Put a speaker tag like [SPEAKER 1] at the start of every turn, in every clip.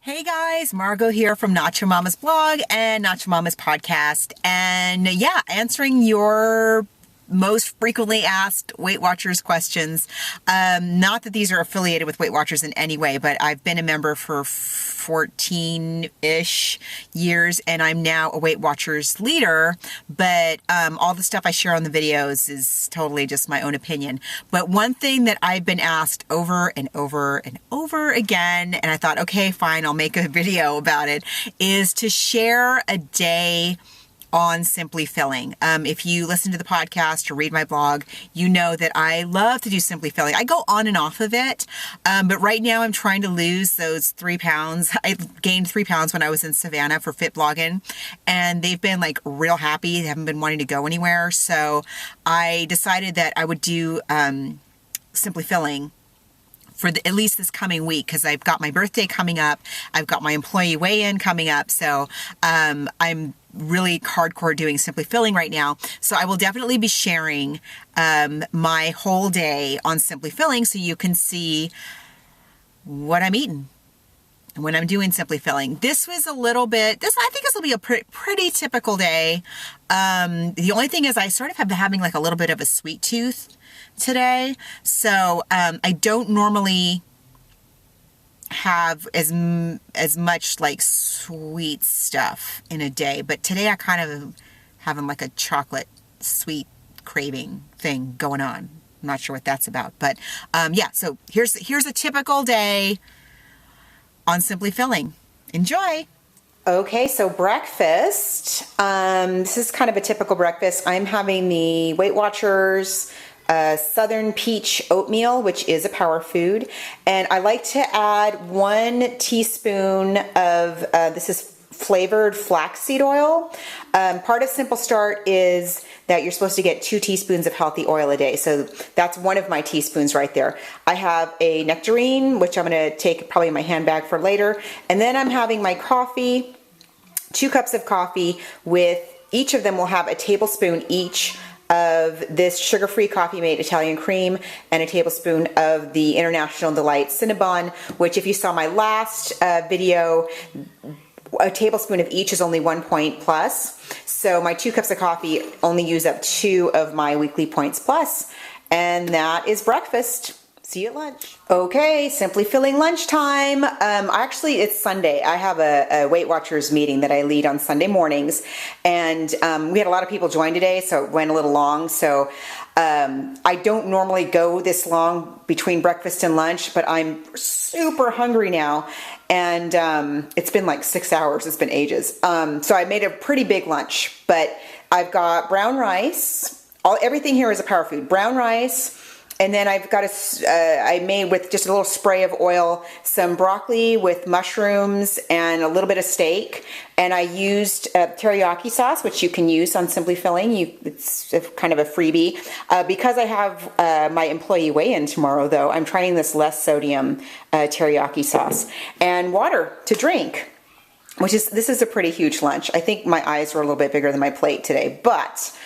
[SPEAKER 1] Hey guys, Margot here from Nacho Mama's blog and Nacho Mama's podcast. And yeah, answering your most frequently asked Weight Watchers questions. Not that these are affiliated with Weight Watchers in any way, but I've been a member for 14-ish years and I'm now a Weight Watchers leader. But all the stuff I share on the videos is totally just my own opinion. But one thing that I've been asked over and over and over again, and I thought, okay, fine, I'll make a video about it, is to share a day on Simply Filling. If you listen to the podcast or read my blog, you know that I love to do Simply Filling. I go on and off of it, but right now I'm trying to lose those 3 pounds. I gained 3 pounds when I was in Savannah for Fit Blogging, and they've been like real happy. They haven't been wanting to go anywhere. So I decided that I would do Simply Filling for at least this coming week, because I've got my birthday coming up. I've got my employee weigh-in coming up. So I'm really hardcore doing Simply Filling right now. So I will definitely be sharing my whole day on Simply Filling so you can see what I'm eating when I'm doing Simply Filling. This was a little bit, I think this will be a pretty typical day. The only thing is I sort of have been having like a little bit of a sweet tooth today. So I don't normally have as much like sweet stuff in a day, but today I kind of am having like a chocolate sweet craving thing going on. I'm not sure what that's about, but yeah, so here's a typical day on Simply Filling. Enjoy. Okay, so breakfast. This is kind of a typical breakfast. I'm having the Weight Watchers Southern Peach Oatmeal, which is a power food. And I like to add 1 teaspoon of, this is flavored flaxseed oil. Part of Simple Start is that you're supposed to get 2 teaspoons of healthy oil a day. So that's one of my teaspoons right there. I have a nectarine, which I'm going to take probably in my handbag for later. And then I'm having my coffee, 2 cups of coffee with, each of them will have a tablespoon each of this sugar-free Coffee Mate Italian cream and a tablespoon of the International Delight Cinnabon, which if you saw my last video, a tablespoon of each is only 1 point plus. So my 2 cups of coffee only use up 2 of my weekly points plus. And that is breakfast. See you at lunch. Okay, Simply Filling lunchtime. Actually, it's Sunday. I have a Weight Watchers meeting that I lead on Sunday mornings. And we had a lot of people join today, so it went a little long. So I don't normally go this long between breakfast and lunch, but I'm super hungry now. And it's been like 6 hours. It's been ages. So I made a pretty big lunch, but I've got brown rice. Everything here is a power food. Brown rice. And then I've got I made with just a little spray of oil, some broccoli with mushrooms and a little bit of steak. And I used teriyaki sauce, which you can use on Simply Filling. It's kind of a freebie. Because I have my employee weigh-in tomorrow, though, I'm trying this less sodium teriyaki sauce. And water to drink, this is a pretty huge lunch. I think my eyes were a little bit bigger than my plate today, but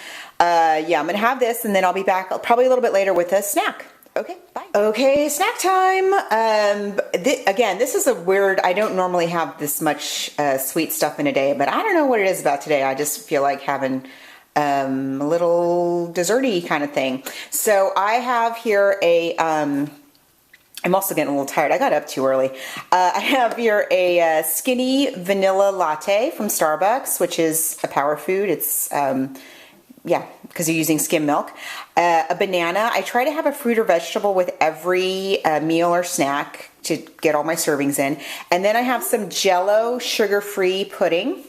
[SPEAKER 1] yeah, I'm going to have this and then I'll be back probably a little bit later with a snack. Okay, bye. Okay, snack time. Again, this is a weird, I don't normally have this much sweet stuff in a day, but I don't know what it is about today. I just feel like having a little desserty kind of thing. So I have here I'm also getting a little tired. I got up too early. I have here a skinny vanilla latte from Starbucks, which is a power food. It's yeah, because you're using skim milk. A banana. I try to have a fruit or vegetable with every meal or snack to get all my servings in. And then I have some Jell-O sugar-free pudding,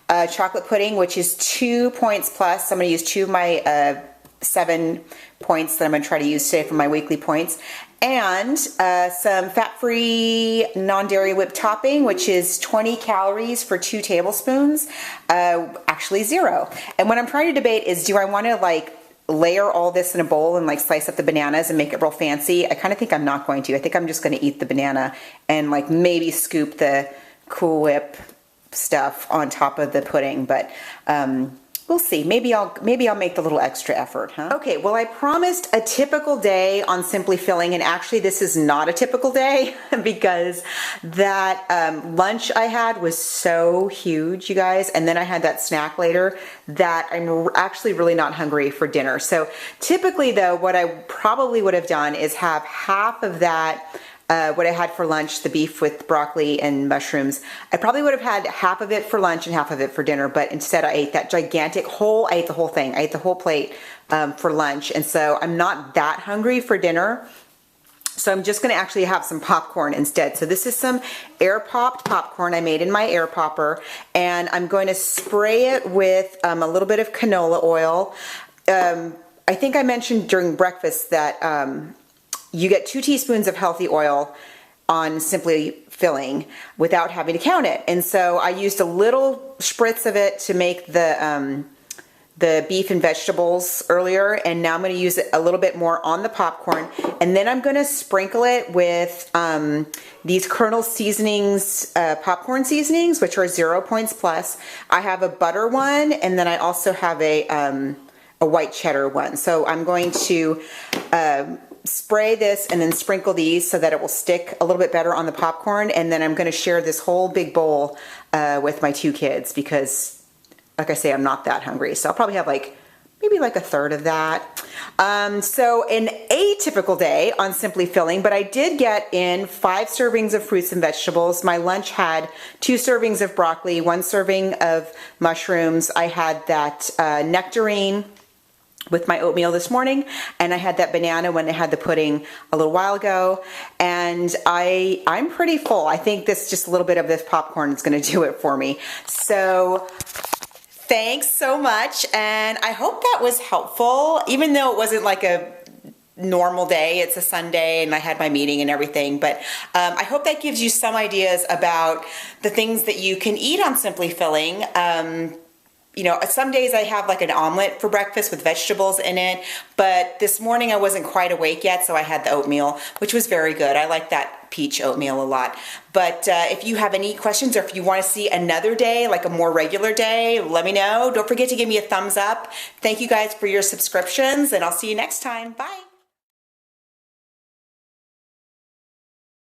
[SPEAKER 1] chocolate pudding, which is 2 points plus. I'm going to use 2 of my 7 points that I'm going to try to use today for my weekly points. And some fat-free non-dairy whipped topping, which is 20 calories for 2 tablespoons, actually 0. And what I'm trying to debate is, do I want to like layer all this in a bowl and like slice up the bananas and make it real fancy? I kind of think I'm not going to. I think I'm just going to eat the banana and like maybe scoop the Cool Whip stuff on top of the pudding. But We'll see. Maybe I'll make the little extra effort, huh? Okay, well, I promised a typical day on Simply Filling, and actually this is not a typical day because that lunch I had was so huge, you guys, and then I had that snack later that I'm actually really not hungry for dinner. So typically though, what I probably would have done is have half of that what I had for lunch, the beef with broccoli and mushrooms. I probably would have had half of it for lunch and half of it for dinner, but instead I ate that gigantic I ate the whole thing. I ate the whole plate for lunch, and so I'm not that hungry for dinner. So I'm just gonna actually have some popcorn instead. So this is some air popped popcorn I made in my air popper, and I'm going to spray it with a little bit of canola oil. I think I mentioned during breakfast that you get 2 teaspoons of healthy oil on Simply Filling without having to count it. And so I used a little spritz of it to make the beef and vegetables earlier, and now I'm going to use it a little bit more on the popcorn, and then I'm going to sprinkle it with these Colonel Seasonings popcorn seasonings, which are 0 points plus. I have a butter one, and then I also have a white cheddar one. So I'm going to spray this and then sprinkle these so that it will stick a little bit better on the popcorn, and then I'm going to share this whole big bowl with my 2 kids because, like I say, I'm not that hungry. So I'll probably have maybe like a third of that. So an atypical day on Simply Filling, but I did get in 5 servings of fruits and vegetables. My lunch had 2 servings of broccoli, 1 serving of mushrooms. I had that nectarine with my oatmeal this morning, and I had that banana when I had the pudding a little while ago, and I'm pretty full. I think just a little bit of this popcorn is going to do it for me. So thanks so much, and I hope that was helpful, even though it wasn't like a normal day. It's a Sunday and I had my meeting and everything, but I hope that gives you some ideas about the things that you can eat on Simply Filling. You know, some days I have like an omelet for breakfast with vegetables in it, but this morning I wasn't quite awake yet, so I had the oatmeal, which was very good. I like that peach oatmeal a lot. But if you have any questions, or if you want to see another day, like a more regular day, let me know. Don't forget to give me a thumbs up. Thank you guys for your subscriptions, and I'll see you next time. Bye.